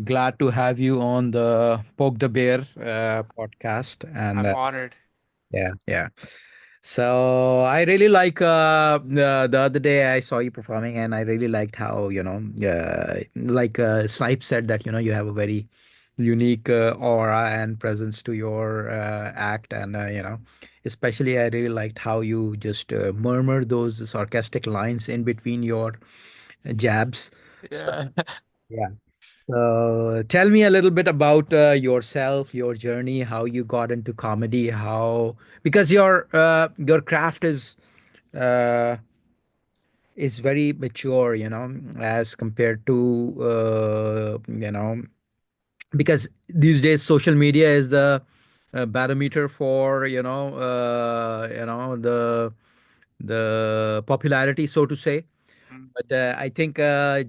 Glad to have you on the Poke the Bear podcast. And I'm honored. yeah, yeah. So I really like the other day I saw you performing, and I really liked how, Snipe said that, you have a very unique aura and presence to your act. And, especially I really liked how you just murmur those sarcastic lines in between your jabs. So, Yeah. yeah. So tell me a little bit about yourself, your journey, how you got into comedy, how because your craft uh, is very mature, as compared to because these days social media is the barometer for the popularity, so to say. Mm. But I think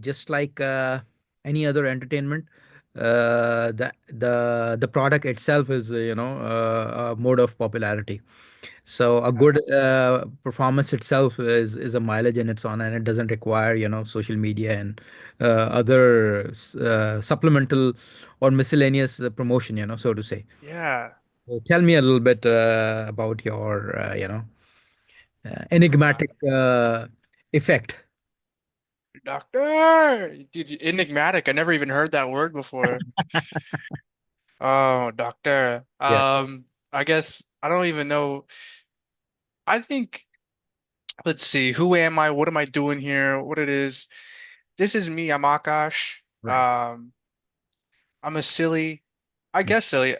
just like any other entertainment, the product itself is a mode of popularity. So a good performance itself is a mileage in its own, and it doesn't require social media and other supplemental or miscellaneous promotion, so to say. Yeah. So tell me a little bit about your Uh, enigmatic effect. Doctor. Dude, enigmatic. I never even heard that word before. Oh, doctor. Yeah. I guess I don't even know. I think, let's see, who am I? What am I doing here? What it is? This is me. I'm Akash. Right. I'm a silly, I guess silly.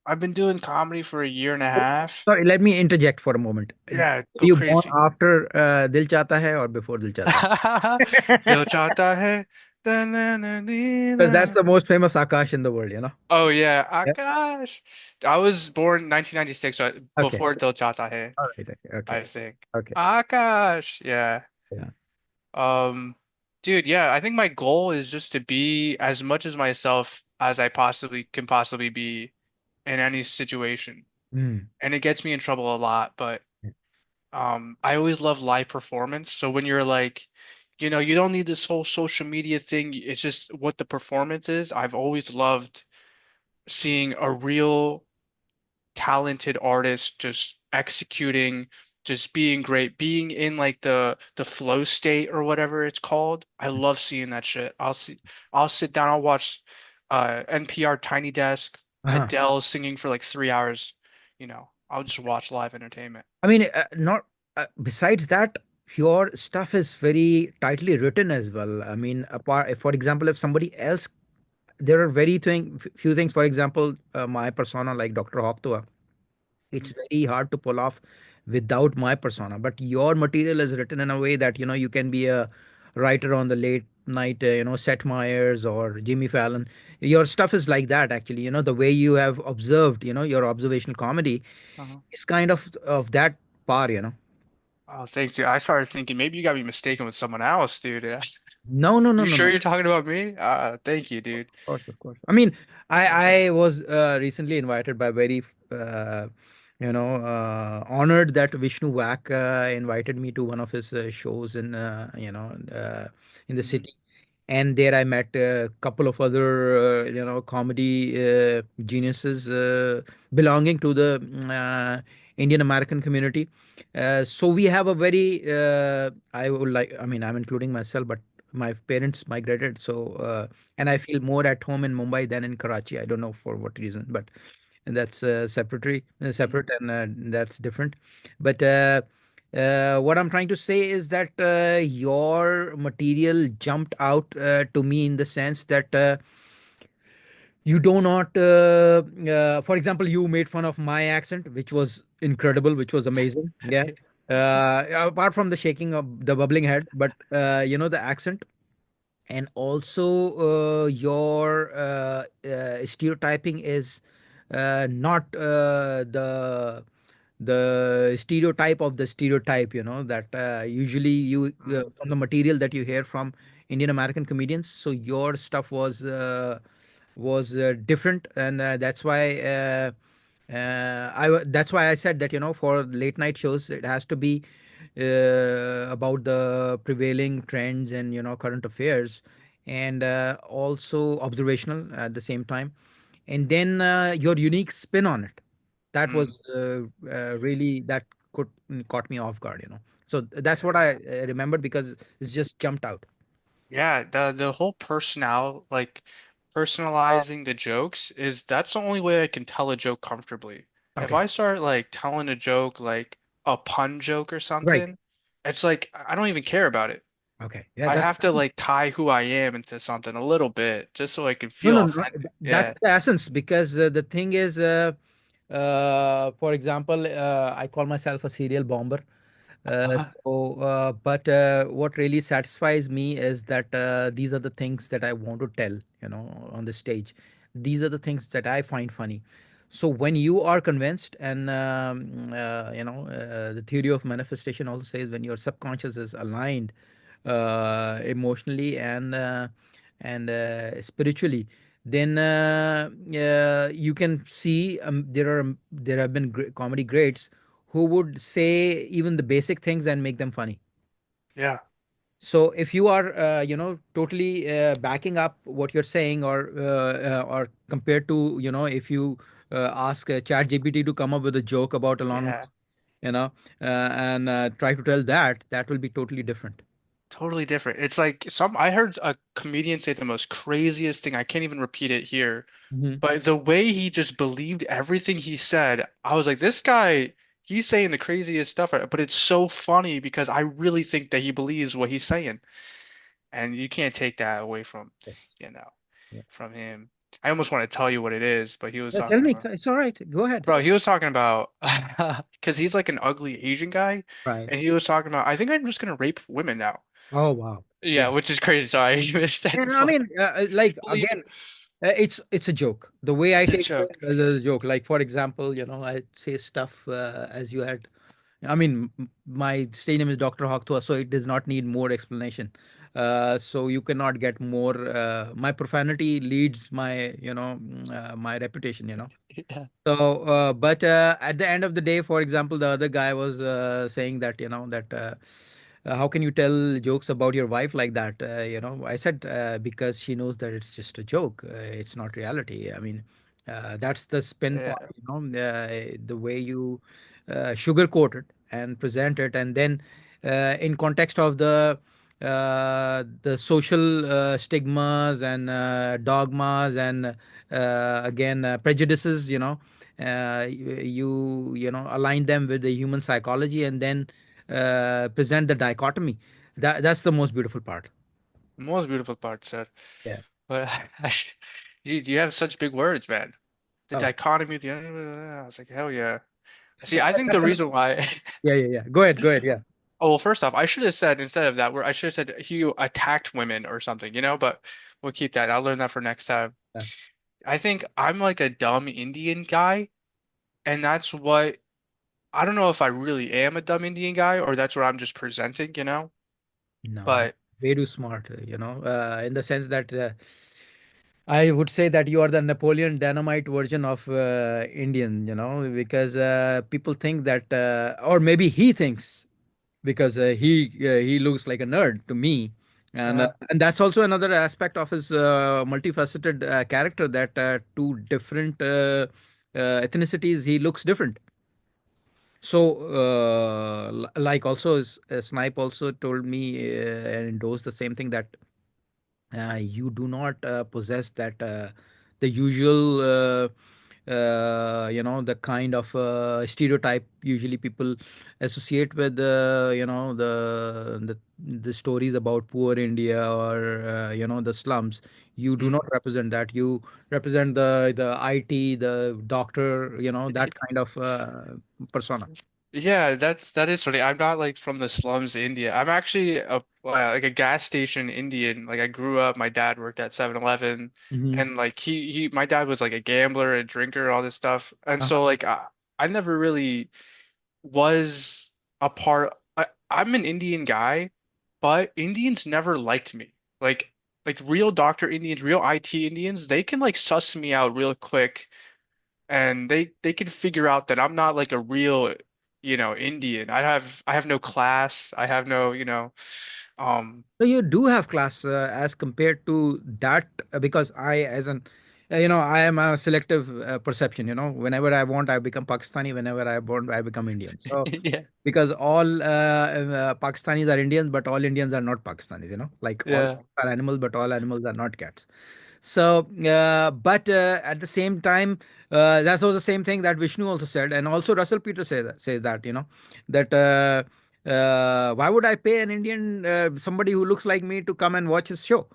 I've been doing comedy for a year and a half. Sorry, let me interject for a moment. Were Yeah, go you born crazy. after Dil Chahta Hai or before Dil Chahta दिल Hai? चाहता है Because that's da-na-na-dee-na. the most famous Akash in the world. Oh yeah, Yeah. Akash. I was born 1996, so Okay. before Dil Chahta Hai, All right. Okay. Okay. I think. Okay. Akash, yeah. Yeah. Um, Dude, yeah, I think my goal is just to be as much as myself as I possibly be in any situation. Mm. And it gets me in trouble a lot, but I always love live performance. So when you're like, you don't need this whole social media thing. It's just what the performance is. I've always loved seeing a real talented artist just executing, just being great, being in like the flow state or whatever it's called. I love seeing that shit. I'll sit down, I'll watch NPR Tiny Desk, Uh-huh. Adele singing for like 3 hours. I'll just watch live entertainment. I mean, not besides that, your stuff is very tightly written as well. I mean, apart, for example, if somebody else, there are few things. For example, my persona, like Dr. Hawk, it's very hard to pull off without my persona, but your material is written in a way that you can be a writer on the late night, Seth Meyers or Jimmy Fallon. Your stuff is like that, actually. The way you have observed, your observational comedy Uh-huh. is kind of that par. Oh, thanks, dude. I started thinking maybe you got me mistaken with someone else, dude. No, no, no, You no, sure no. you're talking about me? Thank you, dude. Of course, of course. I mean, I was recently invited by very honored that Vishnu Wak invited me to one of his shows in the Mhm. city, and there I met a couple of other comedy geniuses belonging to the Indian American community. So we have a very I mean, I'm including myself, but my parents migrated, so and I feel more at home in Mumbai than in Karachi. I don't know for what reason, but that's separate, and that's different. But what I'm trying to say is that your material jumped out to me in the sense that you do not, for example, you made fun of my accent, which was incredible, which was amazing. Yeah. Apart from the shaking of the bubbling head, but the accent, and also your stereotyping is not the stereotype of the stereotype, that usually you from the material that you hear from Indian American comedians. So your stuff was different, and that's why I said that, for late night shows it has to be about the prevailing trends and current affairs. and also observational at the same time, and then your unique spin on it. That Mm. was really that could caught me off guard, you know. So that's what I remembered because it's just jumped out. Yeah, the whole personalizing the jokes is that's the only way I can tell a joke comfortably. If Okay, I start like telling a joke like a pun joke or right. something, it's like I don't even care about it. Okay, yeah, I that's have to like tie who I am into something a little bit just so I can no, feel no, no. authentic. That's Yeah. the essence because the thing is, for example, I call myself a serial bomber. Uh-huh. But what really satisfies me is that these are the things that I want to tell, you know, on the stage. These are the things that I find funny. So when you are convinced, and the theory of manifestation also says when your subconscious is aligned emotionally and spiritually, then you can see there have been comedy greats who would say even the basic things and make them funny. Yeah. So if you are totally backing up what you're saying, or compared to, you know, if you ask chat gpt to come up with a joke about Elon Yeah. Musk, you know, and try to tell that, that will be totally different. Totally different. It's like I heard a comedian say the most craziest thing. I can't even repeat it here. Hmm. But the way he just believed everything he said, I was like, this guy, he's saying the craziest stuff, but it's so funny because I really think that he believes what he's saying. And you can't take that away from, Yes. you know, Yeah. from him. I almost want to tell you what it is, but he was Yeah, tell talking me. about, It's all right. Go ahead. bro, he was talking about, because he's like an ugly Asian guy, Right. and he was talking about, I think I'm just gonna rape women now. Oh, wow. Yeah, Yeah. which is crazy. Sorry, I missed that. And I mean, like Believe again, it's a joke. The way I it's a take it joke. as a joke. Like for example, you know, I say stuff as you had. I mean, my stage name is Dr. Tuah, so it does not need more explanation. So you cannot get more. My profanity leads my, my reputation. You know. Yeah. So, but at the end of the day, for example, the other guy was saying that, you know, that how can you tell jokes about your wife like that? I said because she knows that it's just a joke. It's not reality. I mean, that's the spin Yeah. part, you know, the way you sugarcoat it and present it, and then in context of the social stigmas and dogmas and again prejudices, you know, you know, align them with the human psychology and then present the dichotomy. That's the most beautiful part. Most beautiful part, sir. Yeah. But you have such big words, man. The Oh, dichotomy, I was like, hell yeah. See, that, I think the that's an, reason why, yeah, yeah, yeah. Go ahead, go ahead. Yeah. oh, well, first off, I should have said instead of that, where I should have said he attacked women or something, but we'll keep that. I'll learn that for next time. Yeah. I think I'm like a dumb Indian guy, and that's what I don't know if I really am a dumb Indian guy or that's what I'm just presenting. No, you're But way too smart, in the sense that I would say that you are the Napoleon Dynamite version of Indian, you know, because people think that, or maybe he thinks, because he looks like a nerd to me, and that's also another aspect of his multifaceted character, that two different ethnicities he looks different. So, like also, Snipe also told me and endorsed the same thing, that you do not possess that the usual the kind of stereotype usually people associate with the stories about poor India, or the slums. You do mm, not represent that. You represent the IT, the doctor, you know, that kind of persona. yeah, that is funny. I'm not like from the slums of India. I'm actually like a gas station Indian. Like I grew up, my dad worked at 7-Eleven, Hmm. and like my dad was like a gambler, a drinker, all this stuff. And so like I never really was a part. I'm an Indian guy, but Indians never liked me. Like real doctor Indians, real IT Indians, they can like suss me out real quick and they can figure out that I'm not like a real, Indian. I have no class. I have no. Um, So you do have class as compared to that because I, as an, I am a selective perception. Whenever I want, I become Pakistani. Whenever I want, I become Indian. So yeah, because all Pakistanis are Indians, but all Indians are not Pakistanis. Like all yeah. cats are animals, but all animals are not cats. So, but at the same time, that was the same thing that Vishnu also said, and also Russell Peters says that that why would I pay an Indian somebody who looks like me to come and watch his show?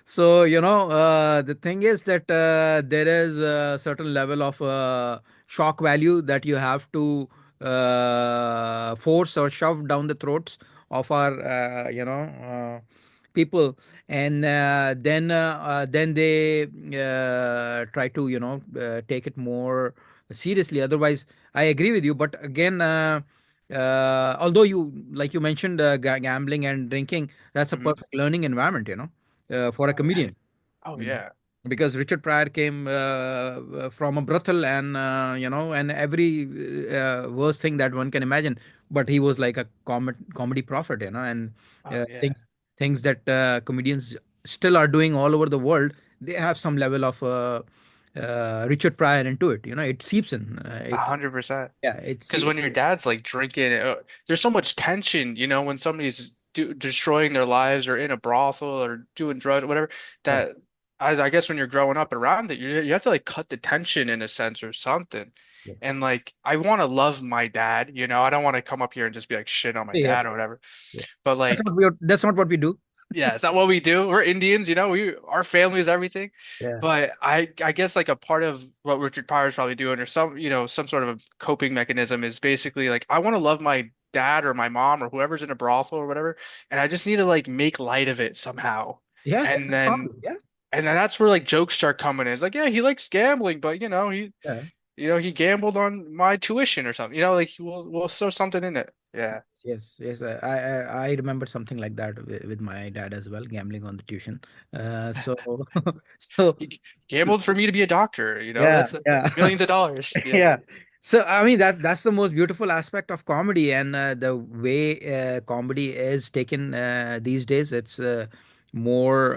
So the thing is that there is a certain level of shock value that you have to force or shove down the throats of our people, and then they try to take it more seriously. Otherwise, I agree with you, but again, although you, like you mentioned, gambling and drinking, that's a Mhm. perfect learning environment, for a Oh yeah. comedian. Oh Mm. yeah. Because Richard Pryor came from a brothel, and and every worst thing that one can imagine, but he was like a comedy prophet, and Oh yeah. things that comedians still are doing all over the world. They have some level of Richard Pryor into it. It seeps in. A It's hundred percent. Yeah, it's Because when your dad's like drinking, there's so much tension, when somebody's destroying their lives or in a brothel or doing drugs or whatever, yeah, that as I guess when you're growing up around it, you have to like cut the tension in a sense or something. yes, And like I want to love my dad, I don't want to come up here and just be like shit on my yes, dad or whatever. yeah. But That's like not that's not what we do. yeah, is that what we do? We're Indians, our family is everything. Yeah. But I guess like a part of what Richard Pryor is probably doing or some sort of a coping mechanism is basically like I want to love my dad or my mom or whoever's in a brothel or whatever, and I just need to like make light of it somehow. Yes, And that's then comedy. Yeah, and then that's where like jokes start coming in. It's like, yeah, he likes gambling, but yeah. he gambled on my tuition or something. Like we'll throw something in it. Yeah. Yes, yes. I remember something like that with my dad as well, gambling on the tuition. So so He gambled for me to be a doctor, yeah, that's yeah. millions of dollars. Yeah. Yeah. So I mean that's the most beautiful aspect of comedy, and the way comedy is taken these days. It's more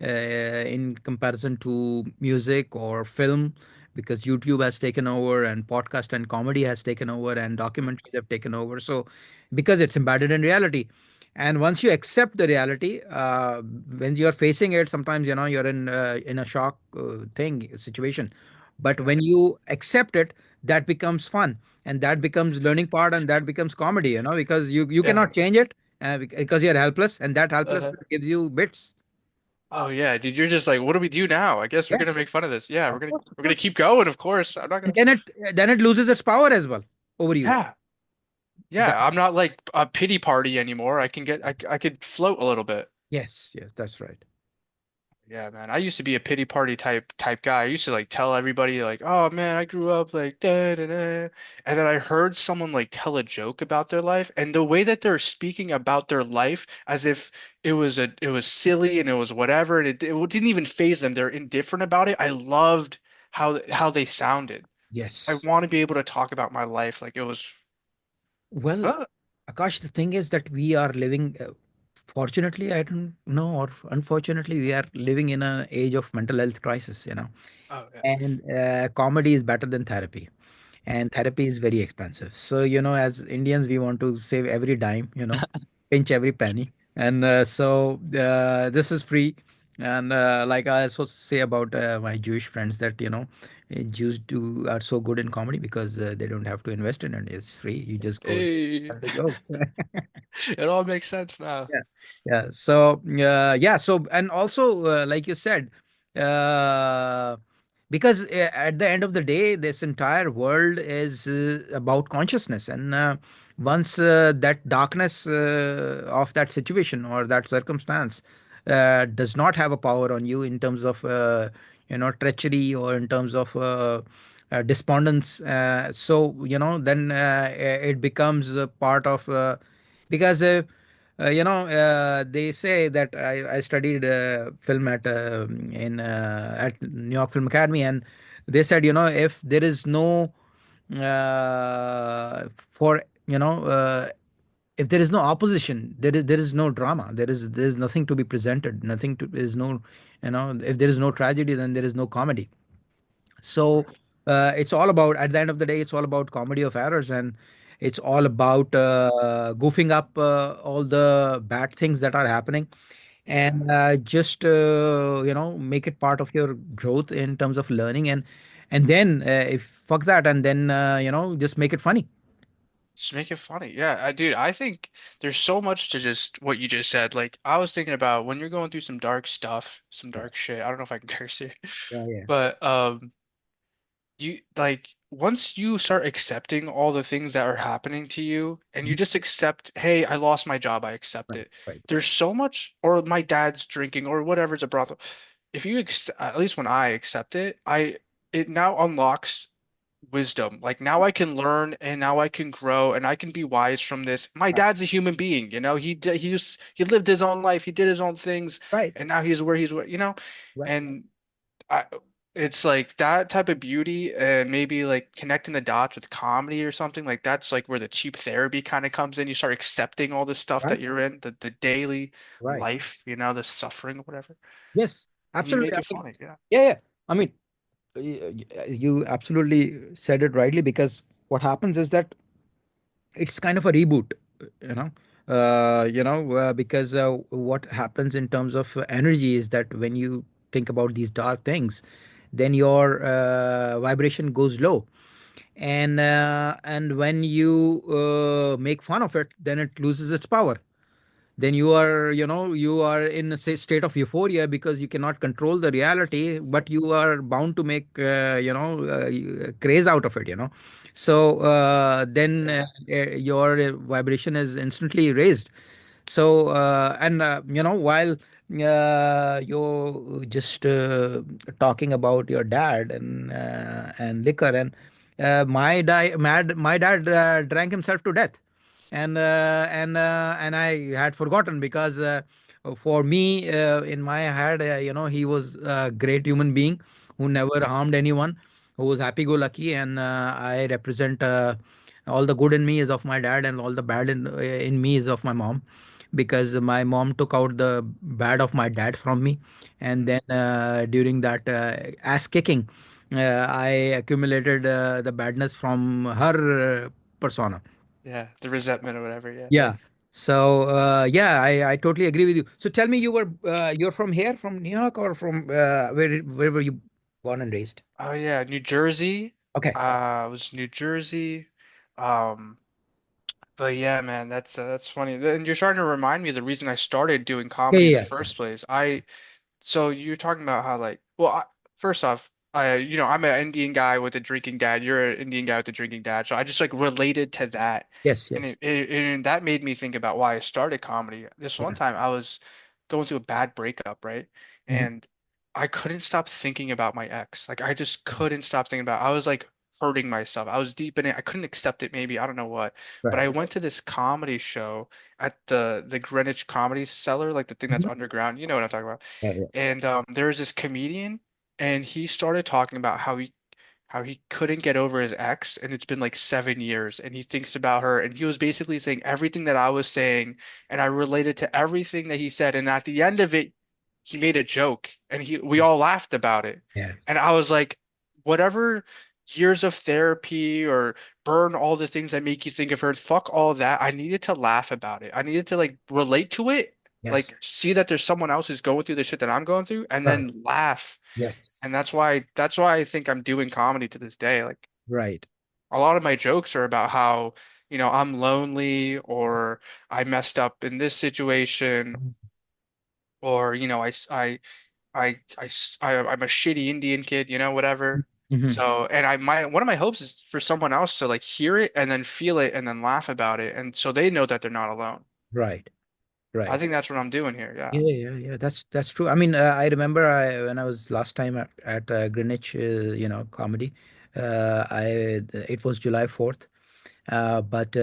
in comparison to music or film, because YouTube has taken over, and podcast and comedy has taken over, and documentaries have taken over. So because it's embedded in reality, and once you accept the reality, when you're facing it, sometimes you're in a shock thing situation, but Yeah. when you accept it, that becomes fun, and that becomes learning part, and that becomes comedy, because you Yeah. cannot change it, because you're helpless, and that Uh-huh. helplessness gives you bits. Oh yeah, dude, you're just like, what do we do now? I guess we're Yeah, gonna make fun of this. Yeah, of course, of we're gonna course. keep going, of course. I'm not And gonna. then it loses its power as well over you. Yeah, That, yeah. I'm not like a pity party anymore. I could float a little bit. yes, yes, that's right. Yeah, man. I used to be a pity party type guy. I used to like tell everybody like, "Oh man, I grew up like da da da," and then I heard someone like tell a joke about their life, and the way that they're speaking about their life as if it was silly and it was whatever, and it didn't even phase them. They're indifferent about it. I loved how they sounded. I Yes. want to be able to talk about my life like it was. Well, Huh? Akash, the thing is that we are living, fortunately, I don't know, or unfortunately, we are living in an age of mental health crisis. Oh yeah. And comedy is better than therapy, and therapy is very expensive. So as Indians, we want to save every dime, pinch every penny, and so this is free. And like I also say about my Jewish friends, that Jews do are so good in comedy because they don't have to invest in it. It's free. You just go Hey, at the jokes. it all makes sense now. Yeah, yeah. So, yeah. So, and also, like you said, uh, because at the end of the day, this entire world is about consciousness, and once that darkness of that situation or that circumstance does not have a power on you in terms of treachery, or in terms of despondence, so then it becomes a part of because. They say that I studied film at New York Film Academy, and they said, if there is no for if there is no opposition, there is no drama. There is nothing to be presented. Nothing to is no, if there is no tragedy, then there is no comedy. So Right. it's all about, at the end of the day, it's all about comedy of errors, and it's all about goofing up all the bad things that are happening, Yeah. and just make it part of your growth in terms of learning, and then if fuck that, and then just make it funny. Just make it funny. Yeah, dude, I think there's so much to just what you just said. Like, I was thinking about when you're going through some dark stuff, some Yeah, dark shit. I don't know if I can curse here, yeah, yeah. but you like once you start accepting all the things that are happening to you, and you Mhm. just accept, hey, I lost my job, I accept Right, it. right, There's so much, or my dad's drinking, or whatever's a brothel. If you at least when I accept it, it now unlocks wisdom. Like now I can learn and now I can grow and I can be wise from this. My right, dad's a human being, he lived his own life, he did his own things, right, and now he's where right, and I, it's like that type of beauty and maybe like connecting the dots with comedy or something like that's like where the cheap therapy kind of comes in. You start accepting all the stuff right, that you're in, the daily right. life, the suffering, whatever, Yes, and you absolutely. make I it mean, funny. Yeah. yeah, yeah. I mean, you absolutely said it rightly, because what happens is that it's kind of a reboot, you know. Because what happens in terms of energy is that when you think about these dark things, then your vibration goes low, and when you make fun of it, then it loses its power. Then you are in a state of euphoria, because you cannot control the reality, but you are bound to make craze out of it, so then Yeah. your vibration is instantly raised. So and while you just talking about your dad and liquor, and my dad drank himself to death, and I had forgotten, because for me, in my head, he was a great human being who never harmed anyone, who was happy-go-lucky, and I represent all the good in me is of my dad, and all the bad in me is of my mom, because my mom took out the bad of my dad from me, and Mhm. then during that ass kicking, I accumulated the badness from her persona. Yeah, the resentment or whatever. Yeah. Yeah. So yeah, I totally agree with you. So tell me, you're from here, from New York, or from where were you born and raised? Oh yeah, New Jersey. Okay. It was New Jersey. Um, but yeah, man, that's funny. And you're starting to remind me of the reason I started doing Yeah, comedy in the yeah, yeah. first place. So you're talking about how like, well, first off, I'm an Indian guy with a drinking dad. You're an Indian guy with a drinking dad. So I just like related to that, Yes, and yes. and that made me think about why I started comedy. This one Okay. time I was going through a bad breakup, right? Mhm. And I couldn't stop thinking about my ex. Like I just couldn't stop thinking about. I was like hurting myself. I was deep in it. I couldn't accept it. Maybe I don't know what, but Right. I went to this comedy show at the Greenwich Comedy Cellar, like the thing that's Mhm. underground. You know what I'm talking about? Yeah, yeah. And there was this comedian, and he started talking about how he couldn't get over his ex, and it's been like 7 years, and he thinks about her, and he was basically saying everything that I was saying, and I related to everything that he said, and at the end of it, he made a joke, and we all laughed about it, and Yes. I was like, whatever years of therapy or burn all the things that make you think of her, fuck all that. I needed to laugh about it. I needed to like relate to it, Yes. like see that there's someone else who's going through the shit that I'm going through, and Right. then laugh. Yes. And that's why I think I'm doing comedy to this day. Like Right. a lot of my jokes are about how, I'm lonely or I messed up in this situation or, I'm a shitty Indian kid, whatever. Hmm. So, and one of my hopes is for someone else to like hear it and then feel it and then laugh about it. And so they know that they're not alone. Right. I Right. think that's what I'm doing here. Yeah. Yeah, yeah, yeah. That's true. I mean, I remember when I was last time at Greenwich, comedy. I It was July 4th, but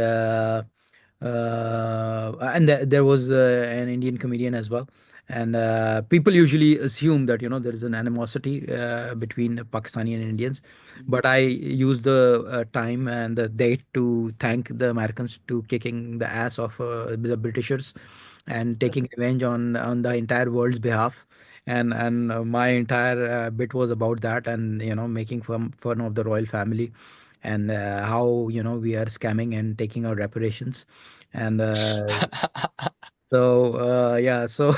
And there was an Indian comedian as well. And people usually assume that there is an animosity between Pakistani and Indians, Mhm. but I use the time and the date to thank the Americans to kicking the ass of the Britishers and taking revenge on the entire world's behalf. And my entire bit was about that, and making fun of the royal family, and how we are scamming and taking our reparations. And so yeah, so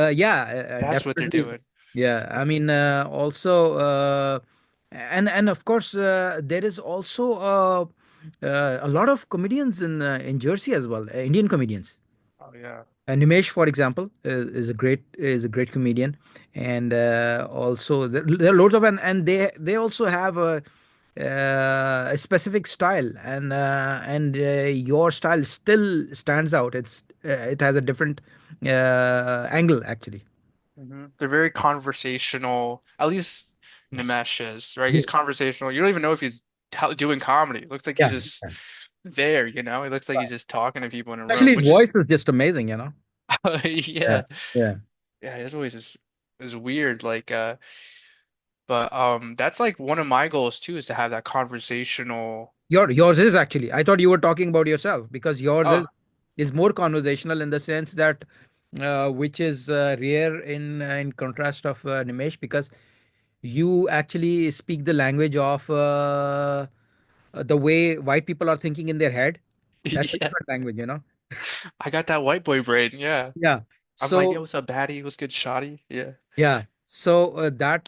yeah, That's what they're definitely. doing. Yeah, I mean, also, and of course, there is also a lot of comedians in Jersey as well, Indian comedians. Oh yeah. Nimesh, for example, is a great comedian, and also there are loads of, and they also have a specific style, and your style still stands out. It has a different angle actually. They're very conversational. At least Yes. Nimesh is, right? Yeah, He's conversational. You don't even know if he's doing comedy. It looks like he's yeah, just yeah. there, It looks like he's Right. just talking to people in a room, Especially his which is voice is just amazing. yeah. Yeah, yeah. Yeah, his voice is weird. But that's like one of my goals too, is to have that conversational. Yours is actually. I thought you were talking about yourself because yours is Oh, is more conversational in the sense that which is rare in contrast of Nimesh, because you actually speak the language of the way white people are thinking in their head. That's a yeah. different language. I got that white boy brain. Yeah. Yeah. I'm like, yo, So what's up, baddie? What's good, shotty? Yeah. yeah. So that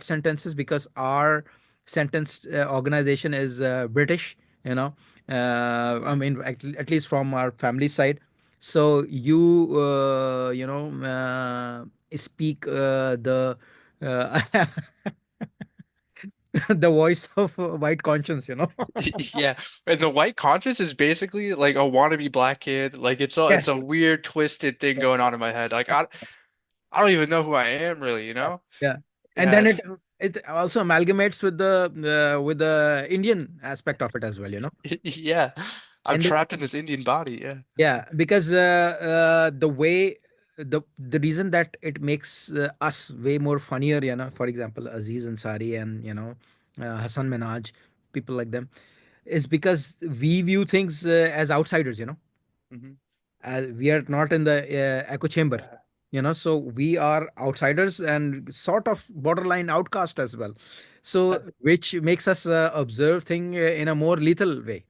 sentences, because our sentence organization is British, you know. I mean, at least from our family side. So speak the uh, the voice of white conscience. Yeah, and the white conscience is basically like a wannabe black kid. Like Yeah. it's a weird twisted thing going on in my head. I don't even know who I am really, Yeah. And Yeah, then it also amalgamates with the Indian aspect of it as well. yeah. I'm And the, trapped in this Indian body. Yeah. yeah, because the reason that it makes us way more funnier, for example, Aziz Ansari and Hassan Minhaj, people like them, is because we view things as outsiders. Hmm. We are not in the echo chamber. Yeah. So we are outsiders and sort of borderline outcast as well, so which makes us observe thing in a more lethal way.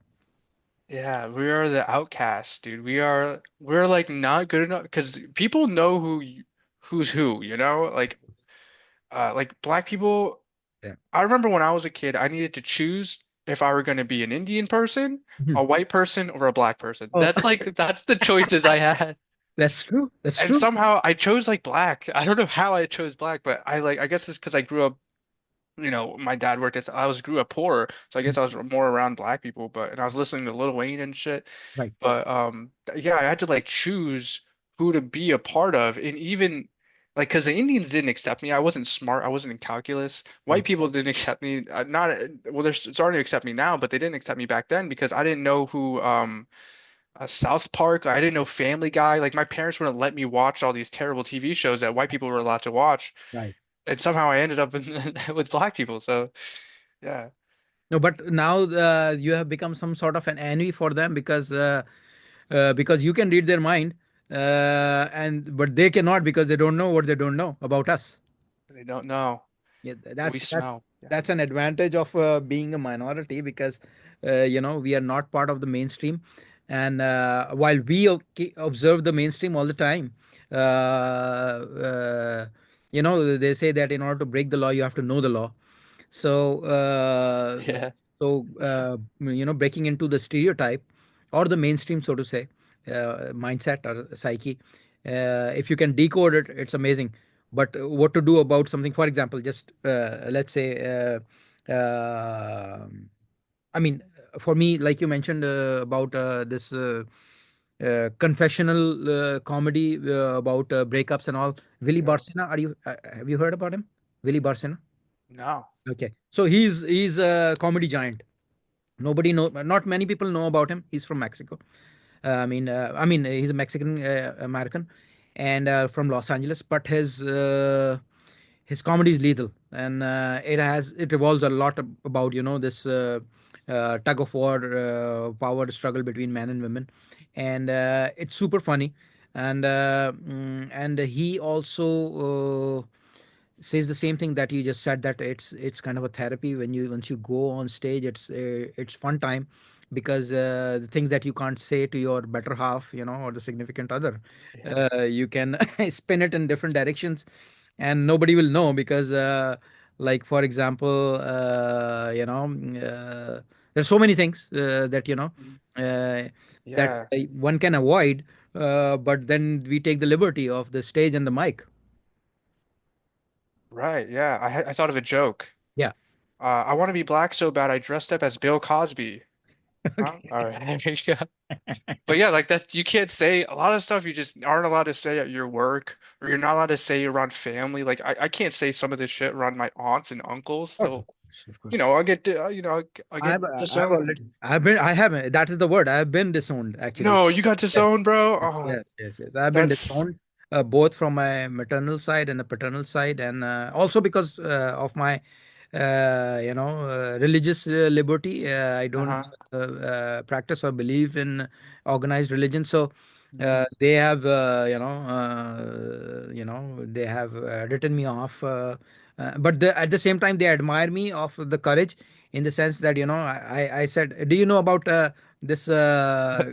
Yeah, we are the outcasts, dude. We're like not good enough because people know who's who, like black people. Yeah. I remember when I was a kid, I needed to choose if I were going to be an Indian person, Mhm. a white person, or a black person. Oh, That's the choices I had. that's true. That's And true. somehow I chose like black. I don't know how I chose black, but I guess it's because I grew up, my dad worked at I was grew up poor, so I guess I was more around black people, and I was listening to Lil Wayne and shit. Right. But yeah, I had to like choose who to be a part of, and even like because the Indians didn't accept me. I wasn't smart. I wasn't in calculus. White Right. people didn't accept me. Not well, they're starting to accept me now, but they didn't accept me back then because I didn't know who South Park. I didn't know Family Guy. Like my parents wouldn't let me watch all these terrible TV shows that white people were allowed to watch, Right. and somehow I ended up with black people. So yeah, No, but now you have become some sort of an enemy for them, because you can read their mind, and but they cannot, because they don't know what they don't know about us. they don't know. Yeah, We that's smell. Yeah. that's an advantage of being a minority, because we are not part of the mainstream, and while we observe the mainstream all the time, they say that in order to break the law, you have to know the law. So, Yeah. breaking into the stereotype or the mainstream, so to say, mindset or psyche, if you can decode it, it's amazing. But what to do about something? For example, just let's say, I mean, for me, like you mentioned about this confessional comedy about breakups and all. Willie Yeah. Barcena, have you heard about him? Willie Barcena. No. Okay, so he's a comedy giant. Nobody know, not many people know about him. He's from Mexico. I mean, he's a Mexican American, and from Los Angeles. But his comedy is lethal, and it revolves a lot about this tug of war, power struggle between men and women, and it's super funny, and he also says the same thing that you just said, that it's kind of a therapy. When you once you go on stage, it's fun time, because the things that you can't say to your better half, or the significant other, Yeah. you can spin it in different directions, and nobody will know, because like for example, there's so many things that Mhm. that Yeah, one can avoid, but then we take the liberty of the stage and the mic. right. Yeah, I thought of a joke. Yeah. I want to be black so bad I dressed up as Bill Cosby. Huh? Okay. All right. Yeah. But yeah, like that, you can't say a lot of stuff you just aren't allowed to say at your work, or you're not allowed to say around family. Like I can't say some of this shit around my aunts and uncles. Of They'll, course, of course. I'll get I've disowned. already, I haven't, that is the word. I have been disowned, actually. No, you got Yes, disowned, bro. Oh, yes. I've been that's disowned, both from my maternal side and the paternal side, and also because of my, religious liberty. I don't uh-huh. practice or believe in organized religion, so Mhm. they have, they have written me off. But at the same time, they admire me of the courage, in the sense that I said, do you know about this Yeah.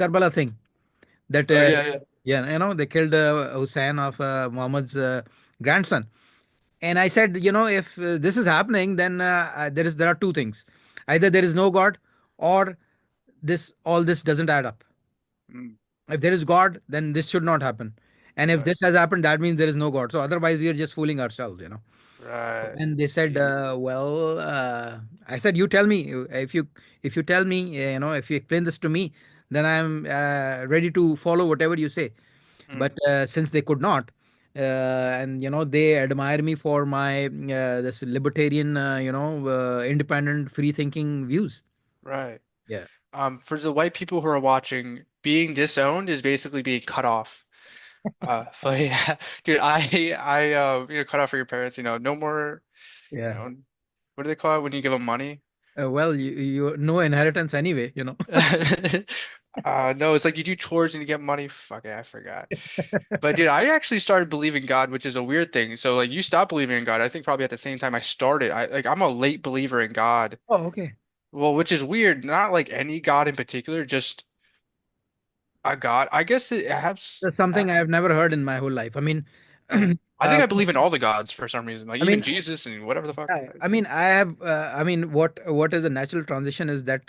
Karbala thing, that Oh yeah, yeah. yeah, they killed Hussein, of Muhammad's grandson. And I said, if this is happening, then there are two things: either there is no God, or this all this doesn't add up. Mm, If there is God, then this should not happen, and if right, this has happened, that means there is no God. So otherwise we are just fooling ourselves. right. And they said, Gee. well, I said, you tell me. If you tell me, if you explain this to me, then I'm ready to follow whatever you say. But Mm, since they could not, and they admire me for my this libertarian, independent, free thinking views. right. Yeah. For the white people who are watching, being disowned is basically being cut off. But yeah, dude, cut off for your parents. No more. You Yeah. know, what do they call it when you give them money? Well, you no inheritance anyway. No, it's like you do chores and you get money. Fuck it, I forgot. But dude, I actually started believing God, which is a weird thing. So like you stopped believing in God, I think probably at the same time I started. I'm a late believer in God. Oh, okay. Well, which is weird. Not like any God in particular, just a God. I guess it has. That's something I've never heard in my whole life. I mean, Yeah. I think I for believe in all the gods for some reason, like I even mean, Jesus and whatever the fuck. I have. I mean, what is a natural transition is that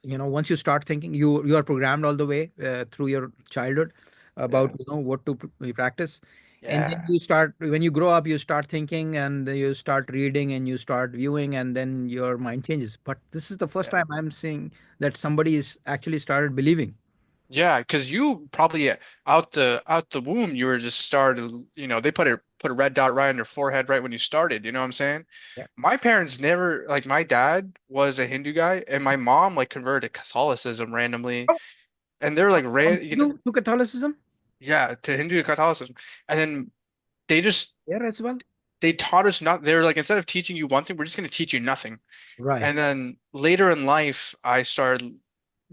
once you start thinking, you are programmed all the way through your childhood about Yeah. what to practice, and then Yeah. you start when you grow up, you start thinking, and you start reading, and you start viewing, and then your mind changes. But this is the first Yeah. time I'm seeing that somebody is actually started believing. Yeah, because you probably out the womb you were just started, they put a red dot right on your forehead right when you started, you know what I'm saying? Yeah. My parents never like my dad was a Hindu guy and my mom like converted to Catholicism randomly Oh, and they're like from ran Hindu to Catholicism. yeah, to Hindu Catholicism. And then they just Yeah, as well. they taught us not they're like instead of teaching you one thing, we're just gonna teach you nothing. Right. And then later in life I started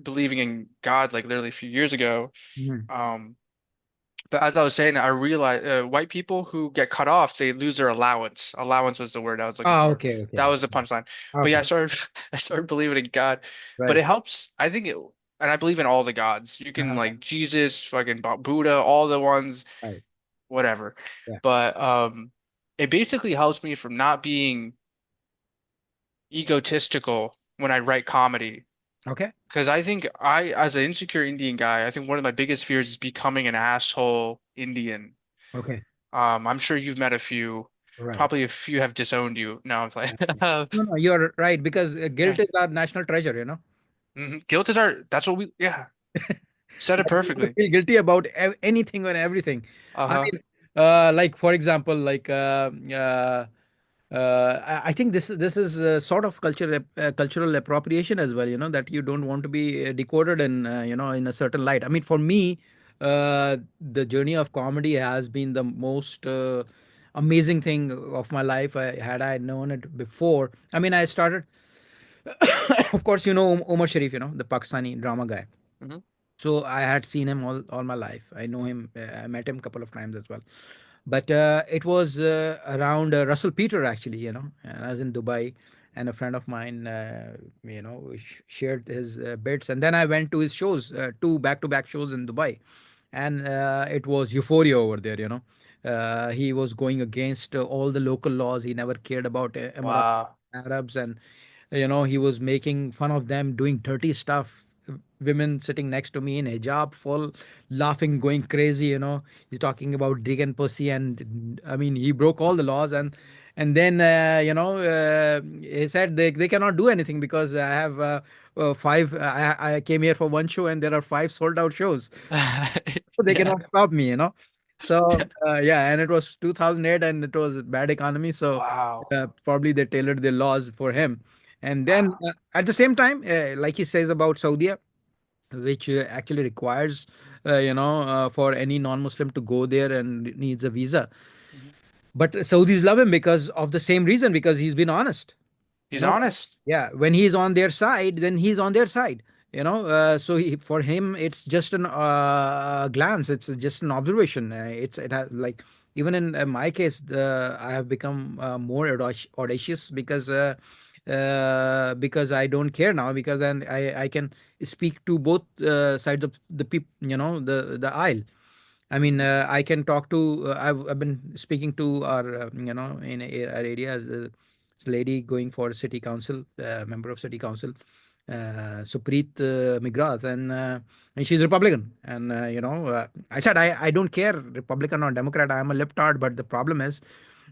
believing in God like literally a few years ago. Mhm. Um But as I was saying, I realized white people who get cut off, they lose their allowance. Allowance was the word I was looking Ah, for. okay, That okay, was the punchline. But yeah, okay. I started believing in God. But Right. it helps. I think it, and I believe in all the gods. You can Uh-huh. like Jesus, fucking Buddha, all the ones, Right. whatever. Yeah. But it basically helps me from not being egotistical when I write comedy. Okay. Because I think as an insecure Indian guy, I think one of my biggest fears is becoming an asshole Indian. Okay. I'm sure you've met a few. Right. Probably a few have disowned you. No, I'm playing. No, no, you're right, because Yeah. guilt is our national treasure. Guilt is our. That's what we. Yeah. Said it Like, we want to perfectly. feel guilty about anything or everything. I Uh-huh. mean, like for example, like I think this is sort of cultural appropriation as well. That you don't want to be decoded in in a certain light. I mean, for me, the journey of comedy has been the most amazing thing of my life. Had I known it before, I mean, I started. Of course, Omar Sharif, the Pakistani drama guy. Hmm. So I had seen him all my life. I know him. I met him a couple of times as well. But it was around Russell Peter, actually. I was in Dubai, and a friend of mine, shared his bits, and then I went to his shows, two back-to-back shows in Dubai, and it was euphoria over there. He was going against all the local laws. He never cared about Emirati Wow. Arabs, and he was making fun of them doing dirty stuff. Women sitting next to me in hijab, full laughing, going crazy. He's talking about dick and pussy, and I mean, he broke all the laws, and then he said they cannot do anything because I have five. I came here for one show, and there are five sold out shows. So they Yeah. cannot stop me. So yeah, and it was 2008, and it was a bad economy. So Wow. probably they tailored their laws for him. And then Wow. at the same time, like he says about Saudi, which actually requires, for any non-Muslim to go there and needs a visa. Mhm. But Saudis love him because of the same reason, because he's been honest. You He's know, honest. yeah, when he's on their side, then he's on their side. So for him, it's just an glance. It's just an observation. It has like, even in my case, I have become more audacious because I don't care now, because then I can speak to both sides of the people, the aisle. I mean, I can talk to. I've been speaking to our, in our area, this lady going for city council, member of city council, Supreet Migrath, and she's Republican. And I said I don't care Republican or Democrat. I am a liptard. But the problem is,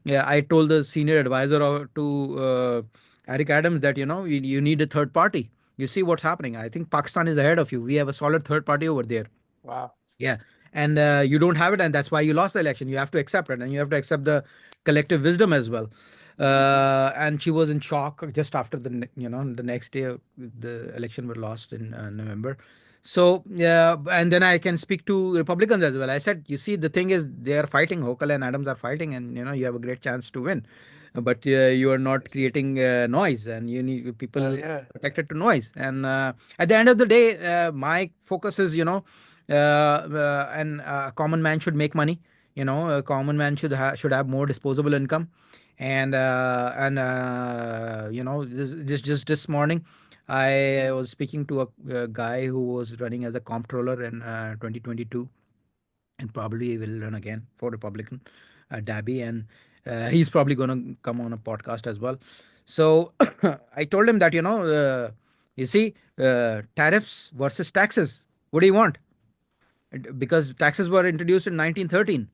yeah, I told the senior advisor to Eric Adams that you need a third party. You see what's happening. I think Pakistan is ahead of you. We have a solid third party over there. Wow. Yeah, and you don't have it, and that's why you lost the election. You have to accept it, and you have to accept the collective wisdom as well. And she was in shock just after the next day the election were lost in November. So yeah, and then I can speak to Republicans as well. I said, you see, the thing is, they are fighting. Hochul and Adams are fighting, and you have a great chance to win, but you are not creating noise, and you need people Yeah. protected to noise. And at the end of the day, my focus is, and a common man should make money. A common man should have more disposable income. And just this morning, I was speaking to a guy who was running as a comptroller in 2022, and probably will run again for Republican, Dabby, and he's probably going to come on a podcast as well. So I told him that, you see, tariffs versus taxes. What do you want? Because taxes were introduced in 1913.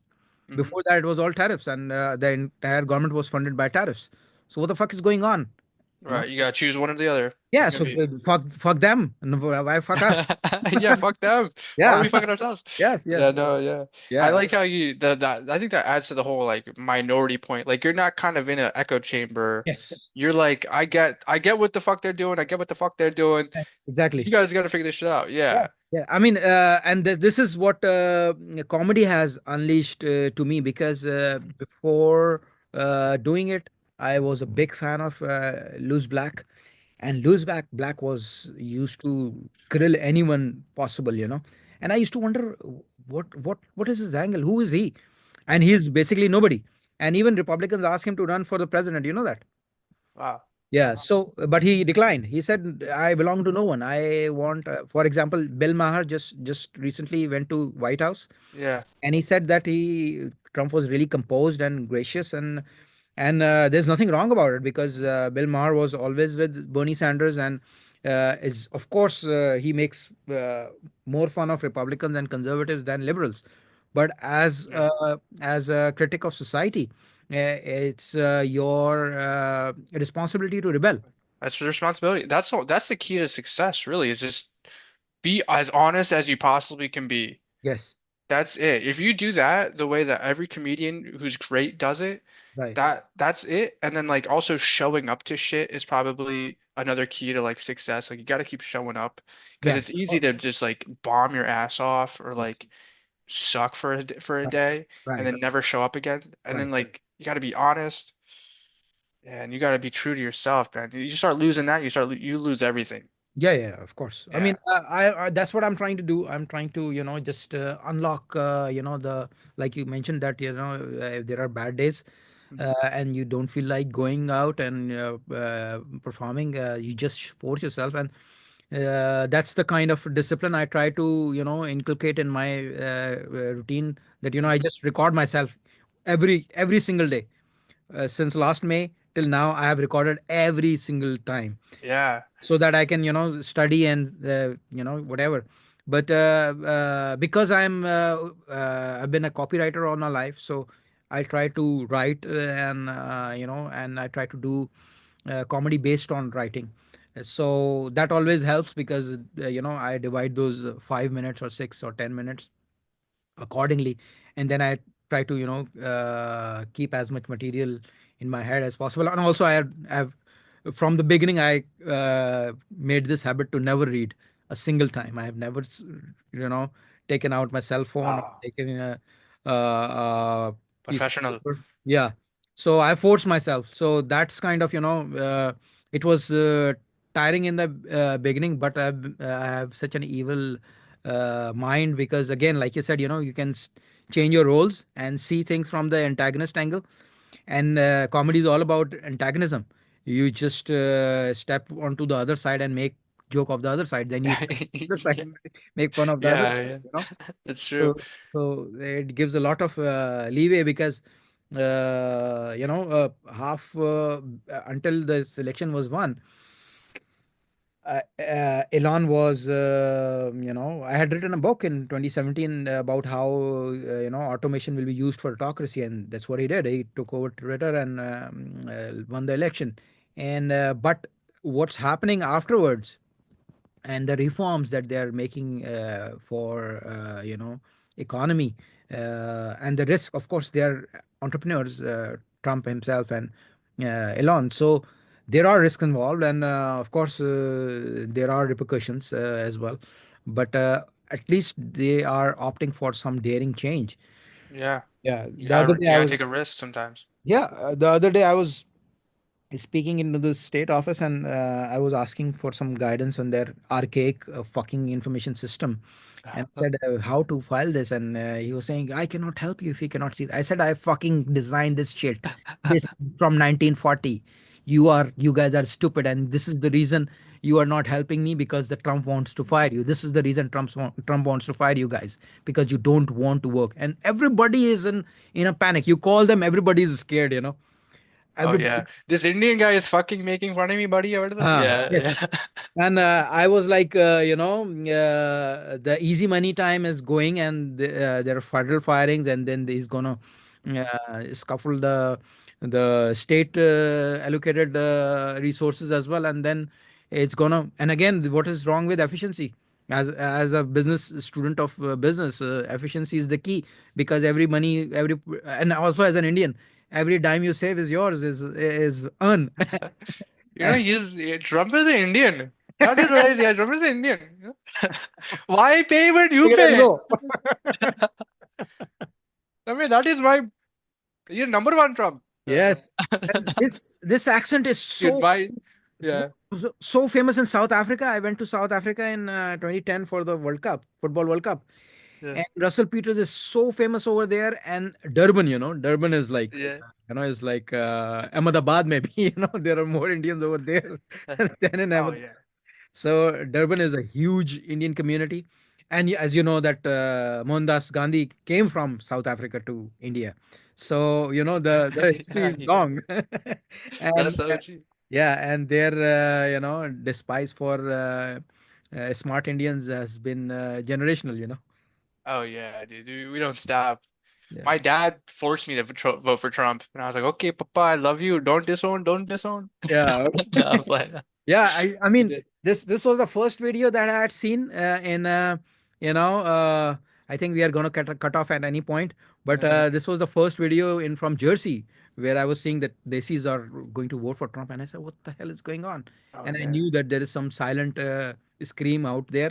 Hmm. Before that, it was all tariffs, and the entire government was funded by tariffs. So what the fuck is going on? You know? Right. You gotta choose one or the other. Yeah. It's gonna So be. fuck them. And why fuck us? Yeah, fuck them. Why are Yeah. we fucking ourselves? Yes. Yes. Yeah, no, yeah. I Yeah. like how you that I think that adds to the whole like minority point. Like you're not kind of in an echo chamber. Yes. You're like, I get what the fuck they're doing. I get what the fuck they're doing. Exactly. You guys gotta figure this shit out. Yeah, Yeah. yeah. I mean, and this is what comedy has unleashed to me, because before doing it, I was a big fan of Loose Black, and Loose Black was used to grill anyone possible, and I used to wonder, what is his angle? Who is he? And he's basically nobody. And even Republicans asked him to run for the president. You know that? Wow. Yeah. So, but he declined. He said, "I belong to no one. I want." For example, Bill Maher just recently went to White House, Yeah. and he said that he Trump was really composed and gracious, and there's nothing wrong about it, because Bill Maher was always with Bernie Sanders, and is of course he makes more fun of Republicans and conservatives than liberals, but Yeah. as a critic of society, it's your responsibility to rebel. That's the responsibility. That's all. That's the key to success, really, is just be as honest as you possibly can be. Yes. That's it. If you do that the way that every comedian who's great does it, Right. that's it. And then like also showing up to shit is probably another key to like success. Like you got to keep showing up because Yes. it's easy to just like bomb your ass off or like suck for for a Right. day and Right. then never show up again. And Right. then like you got to be honest and you got to be true to yourself, man. You start losing that, you lose everything. Yeah, yeah, of course. I mean, Yeah. I that's what I'm trying to do. I'm trying to, just unlock, the like you mentioned that, if there are bad days, Mhm. and you don't feel like going out and performing, you just force yourself, and that's the kind of discipline I try to, inculcate in my routine. That I Mhm. just record myself every single day. Since last May till now, I have recorded every single time Yeah. so that I can, study and whatever. But because I've been a copywriter all my life, so I try to write, and I try to do comedy based on writing. So that always helps because I divide those 5 minutes or 6 or 10 minutes accordingly, and then I try to keep as much material in my head as possible. And also have from the beginning I made this habit to never read a single time. I have never you know taken out my cell phone or Wow. taken a piece of Professional. paper. Yeah, so I forced myself. So that's kind of, it was tiring in the beginning, but I have such an evil mind, because again, like you said, you can change your roles and see things from the antagonist angle. And comedy is all about antagonism. You just step onto the other side and make joke of the other side, then you step on the other side Yeah. and make fun of the other Yeah, side, yeah. That's so true. it gives a lot of leeway, because half until the selection was won, Elon was, I had written a book in 2017 about how, automation will be used for autocracy, and that's what he did. He took over Twitter and won the election. And but what's happening afterwards, and the reforms that they are making for economy, and the risk, of course, they are entrepreneurs, Trump himself and Elon. So there are risks involved, and of course there are repercussions as well, but at least they are opting for some daring change. Yeah. Yeah, You the other gotta day you I gotta was take a risk sometimes. yeah the other day I was speaking into the state office, and I was asking for some guidance on their archaic fucking information system. And I said, how to file this? And he was saying, I cannot help you if you cannot see it. I said, I fucking designed this shit. This is from 1940. You guys are stupid. And this is the reason you are not helping me, because the Trump wants to fire you. This is the reason Trump wants to fire you guys, because you don't want to work. And everybody is in a panic. You call them, everybody is scared, Oh everybody. yeah. This Indian guy is fucking making fun of me, buddy, or whatever. Yeah, Yes. yeah. And I was like, the easy money time is going, and there are federal firings, and then he's gonna scuffle the state allocated resources as well, and then it's gonna. And again, what is wrong with efficiency? As a business student of business, efficiency is the key, because every money, and also as an Indian, every dime you save is yours, is earned. Trump is an Indian. That is what I say. Trump is an Indian. Why pay when you Take it and pay? go. I mean, that is my you're number one Trump. Yes, and this accent is Dude, my yeah. so famous in South Africa. I went to South Africa in 2010 for the World Cup, Football World Cup, Yeah. and Russell Peters is so famous over there. And Durban, Durban is like, Yeah. is like Ahmedabad maybe. There are more Indians over there than in Oh Ahmedabad. yeah. So Durban is a huge Indian community, and as you know that Mohandas Gandhi came from South Africa to India, so the history Yeah, is he did. long, and That's so cheap. yeah, and their despise for smart Indians has been generational. Oh yeah, dude. We don't stop. Yeah, My dad forced me to vote for Trump, and I was like, "Okay, Papa, I love you. Don't disown. Don't disown." yeah. No, I'm playing. Yeah, I He mean, did. this was the first video that I had seen in you know uh, I think we are going to cut off at any point. But Yeah. this was the first video in from Jersey where I was seeing that Desis are going to vote for Trump, and I said, "What the hell is going on?" Oh And I yeah. knew that there is some silent scream out there.